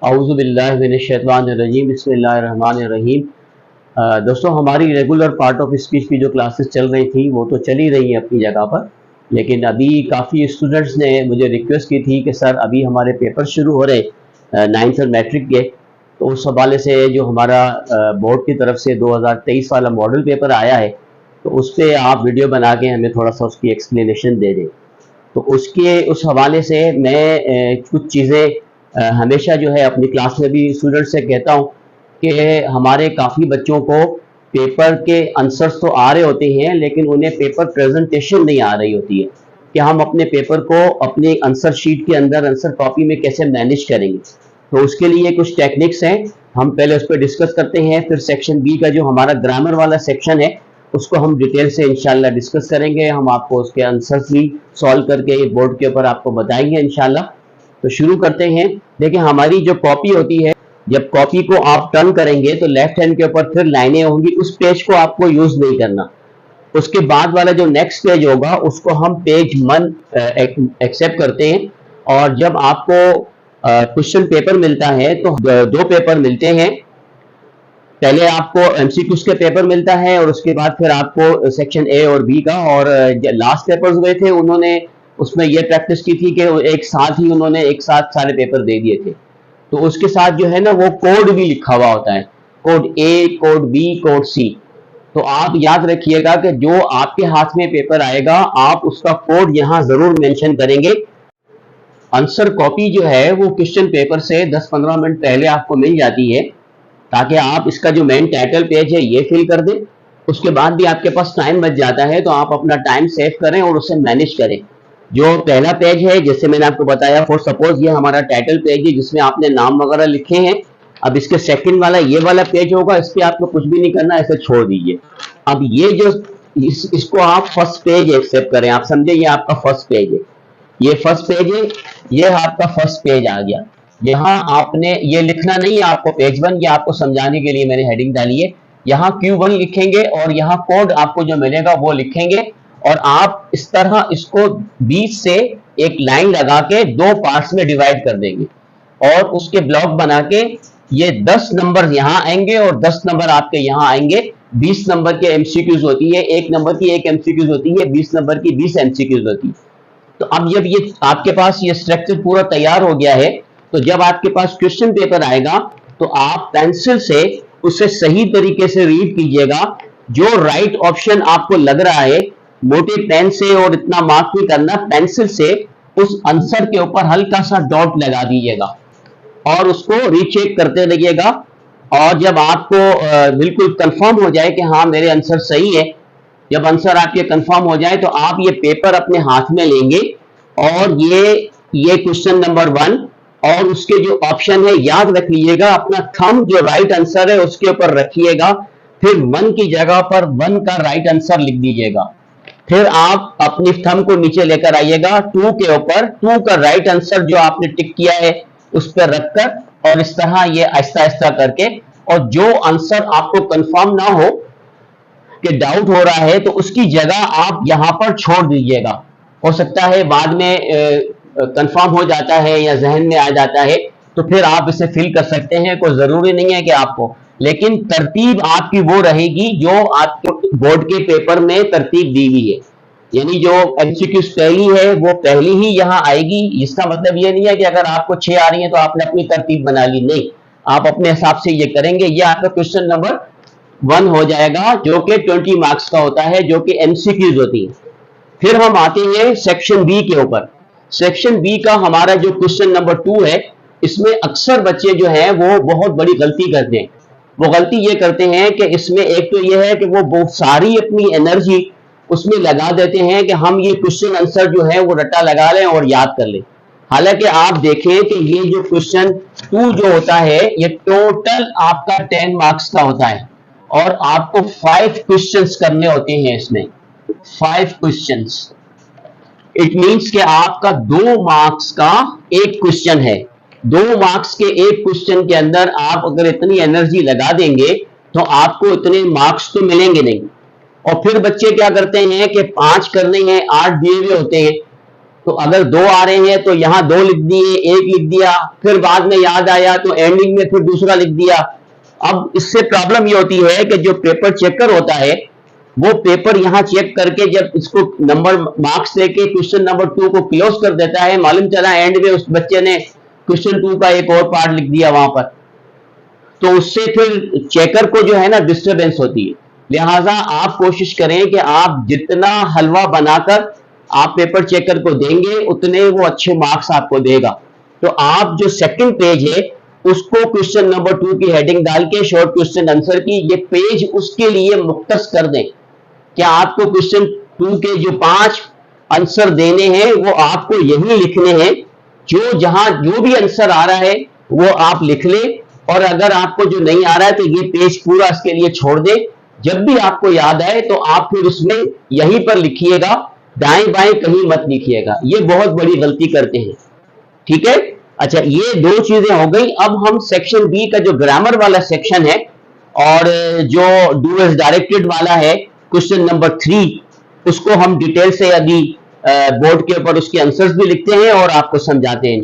औज़ु बिल्लाहि मिनश्शैतानिर्रजीम बिस्मिल्लाहिर्रहमानिर्रहीम। दोस्तों, हमारी रेगुलर पार्ट ऑफ स्पीच की जो क्लासेस चल रही थी वो तो चल ही रही हैं अपनी जगह पर, लेकिन अभी काफ़ी स्टूडेंट्स ने मुझे रिक्वेस्ट की थी कि सर अभी हमारे पेपर शुरू हो रहे 9th और मैट्रिक के, तो उस हवाले से जो हमारा बोर्ड की तरफ से 2023 वाला मॉडल पेपर आया है, तो उस पर आप वीडियो बना के हमें थोड़ा सा उसकी एक्सप्लेनेशन दे दें। तो उस हवाले से मैं कुछ चीज़ें हमेशा जो है अपनी क्लास में भी स्टूडेंट से कहता हूँ कि हमारे काफ़ी बच्चों को पेपर के आंसर्स तो आ रहे होते हैं, लेकिन उन्हें पेपर प्रेजेंटेशन नहीं आ रही होती है कि हम अपने पेपर को अपने आंसर शीट के अंदर आंसर कॉपी में कैसे मैनेज करेंगे। तो उसके लिए कुछ टेक्निक्स हैं, हम पहले उस पर डिस्कस करते हैं, फिर सेक्शन बी का जो हमारा ग्रामर वाला सेक्शन है उसको हम डिटेल से इंशाल्लाह डिस्कस करेंगे। हम आपको उसके आंसर्स भी सॉल्व करके बोर्ड के ऊपर आपको बताएंगे इंशाल्लाह। तो शुरू करते हैं। देखिए, हमारी जो कॉपी होती है, जब कॉपी को आप टर्न करेंगे तो लेफ्ट हैंड के ऊपर फिर लाइनें होंगी, उस पेज को आपको यूज नहीं करना। उसके बाद वाला जो नेक्स्ट पेज होगा उसको हम पेज 1 एक्सेप्ट करते हैं। और जब आपको क्वेश्चन पेपर मिलता है तो दो पेपर मिलते हैं। पहले आपको एमसीक्यूज के पेपर मिलता है और उसके बाद फिर आपको सेक्शन ए और बी का। और लास्ट पेपर्स हुए थे, उन्होंने उसमें ये प्रैक्टिस की थी कि एक साथ ही उन्होंने एक साथ सारे पेपर दे दिए थे। तो उसके साथ जो है ना वो कोड भी लिखा हुआ होता है, कोड ए, कोड बी, कोड सी। तो आप याद रखिएगा कि जो आपके हाथ में पेपर आएगा आप उसका कोड यहाँ जरूर मेंशन करेंगे। आंसर कॉपी जो है वो क्वेश्चन पेपर से 10-15 मिनट पहले आपको मिल जाती है, ताकि आप इसका जो मेन टाइटल पेज है ये फिल कर दें। उसके बाद भी आपके पास टाइम बच जाता है तो आप अपना टाइम सेव करें और उसे मैनेज करें। जो पहला पेज है, जैसे मैंने आपको बताया, फॉर सपोज ये हमारा टाइटल पेज है जिसमें आपने नाम वगैरह लिखे हैं। अब इसके सेकंड वाला ये वाला पेज होगा, इस पर आपको कुछ भी नहीं करना, ऐसे छोड़ दीजिए। अब ये जो इसको आप फर्स्ट पेज एक्सेप्ट करें। आप समझे, ये आपका फर्स्ट पेज है, ये फर्स्ट पेज है, ये आपका फर्स्ट पेज आ गया। यहाँ आपने ये लिखना नहीं है आपको पेज 1, ये आपको समझाने के लिए मैंने हेडिंग डाली है। यहाँ Q1 लिखेंगे और यहाँ कोड आपको जो मिलेगा वो लिखेंगे। और आप इस तरह इसको बीच से एक लाइन लगा के दो पार्ट्स में डिवाइड कर देंगे और उसके ब्लॉक बना के ये 10 नंबर यहाँ आएंगे और 10 नंबर आपके यहाँ आएंगे। 20 नंबर के एमसीक्यूज होती है, 1 नंबर की 1 एमसीक्यूज होती है, 20 नंबर की 20 एमसीक्यूज होती है। तो अब जब ये आपके पास ये स्ट्रक्चर पूरा तैयार हो गया है, तो जब आपके पास क्वेश्चन पेपर आएगा तो आप पेंसिल से उसे सही तरीके से रीड कीजिएगा। जो राइट ऑप्शन आपको लग रहा है, मोटे पेन से और इतना मार्क नहीं करना, पेंसिल से उस आंसर के ऊपर हल्का सा डॉट लगा दीजिएगा और उसको रीचेक करते रहिएगा। और जब आपको बिल्कुल कंफर्म हो जाए कि हाँ मेरे आंसर सही है, जब आंसर आपके कंफर्म हो जाए तो आप ये पेपर अपने हाथ में लेंगे और ये क्वेश्चन नंबर 1 और उसके जो ऑप्शन है याद रख लीजिएगा। अपना थंब जो राइट आंसर है उसके ऊपर रखिएगा, फिर 1 की जगह पर 1 का राइट आंसर लिख दीजिएगा। फिर आप अपनी थंब को नीचे लेकर आइएगा 2 के ऊपर, 2 का राइट आंसर जो आपने टिक किया है उस पर रखकर, और इस तरह ये आहिस्ता आहिस्ता करके, और जो आंसर आपको कंफर्म ना हो कि डाउट हो रहा है तो उसकी जगह आप यहां पर छोड़ दीजिएगा। हो सकता है बाद में कंफर्म हो जाता है या जहन में आ जाता है तो फिर आप इसे फिल कर सकते हैं, कोई जरूरी नहीं है कि आपको, लेकिन तरतीब आपकी वो रहेगी जो आपको बोर्ड के पेपर में तरतीब दी हुई है। यानी जो एमसीक्यूज पहली है वो पहली ही यहाँ आएगी। इसका मतलब ये नहीं है कि अगर आपको 6 आ रही है तो आपने अपनी तरतीब बना ली, नहीं, आप अपने हिसाब से ये करेंगे। ये आपका क्वेश्चन नंबर 1 हो जाएगा जो कि 20 मार्क्स का होता है, जो कि एमसीक्यूज होती है। फिर हम आते हैं सेक्शन बी के ऊपर। सेक्शन बी का हमारा जो क्वेश्चन नंबर 2 है, इसमें अक्सर बच्चे जो हैं वो बहुत बड़ी गलती करते हैं। वो गलती ये करते हैं कि इसमें एक तो ये है कि वो बहुत सारी अपनी एनर्जी उसमें लगा देते हैं कि हम ये क्वेश्चन आंसर जो है वो रट्टा लगा लें और याद कर लें। हालांकि आप देखें कि ये जो क्वेश्चन 2 जो होता है ये टोटल आपका 10 मार्क्स का होता है और आपको 5 क्वेश्चंस करने होते हैं इसमें, 5 क्वेश्चंस। इट मींस कि आपका 2 मार्क्स का एक क्वेश्चन है। 2 मार्क्स के एक क्वेश्चन के अंदर आप अगर इतनी एनर्जी लगा देंगे तो आपको इतने मार्क्स तो मिलेंगे नहीं। और फिर बच्चे क्या करते हैं कि 5 करने हैं, 8 दिए हुए होते हैं, तो अगर 2 आ रहे हैं तो यहाँ 2 लिख दिए, 1 लिख दिया, फिर बाद में याद आया तो एंडिंग में फिर दूसरा लिख दिया। अब इससे प्रॉब्लम ये होती है कि जो पेपर चेकर होता है वो पेपर यहाँ चेक करके जब इसको नंबर मार्क्स देके क्वेश्चन नंबर 2 को क्लोज कर देता है, मालूम चला एंड में उस बच्चे ने क्वेश्चन 2 का एक और पार्ट लिख दिया वहां पर, तो उससे फिर चेकर को जो है ना डिस्टरबेंस होती है। लिहाजा आप कोशिश करें कि आप जितना हलवा बनाकर आप पेपर चेकर को देंगे उतने वो अच्छे मार्क्स आपको देगा। तो आप जो सेकंड पेज है उसको क्वेश्चन नंबर 2 की हेडिंग डाल के शॉर्ट क्वेश्चन आंसर की ये पेज उसके लिए मुख्तस कर दें। क्या आपको क्वेश्चन 2 के जो 5 आंसर देने हैं वो आपको यही लिखने हैं, जो भी आंसर आ रहा है वो आप लिख लें, और अगर आपको जो नहीं आ रहा है तो ये पेज पूरा इसके लिए छोड़ दें। जब भी आपको याद आए तो आप फिर उसमें यहीं पर लिखिएगा, दाएं बाएं कहीं मत लिखिएगा, ये बहुत बड़ी गलती करते हैं। ठीक है, अच्छा ये 2 चीजें हो गई। अब हम सेक्शन बी का जो ग्रामर वाला सेक्शन है और जो डू एज डायरेक्टेड वाला है क्वेश्चन नंबर 3, उसको हम डिटेल से अभी बोर्ड के ऊपर उसके आंसर्स भी लिखते हैं और आपको समझाते हैं।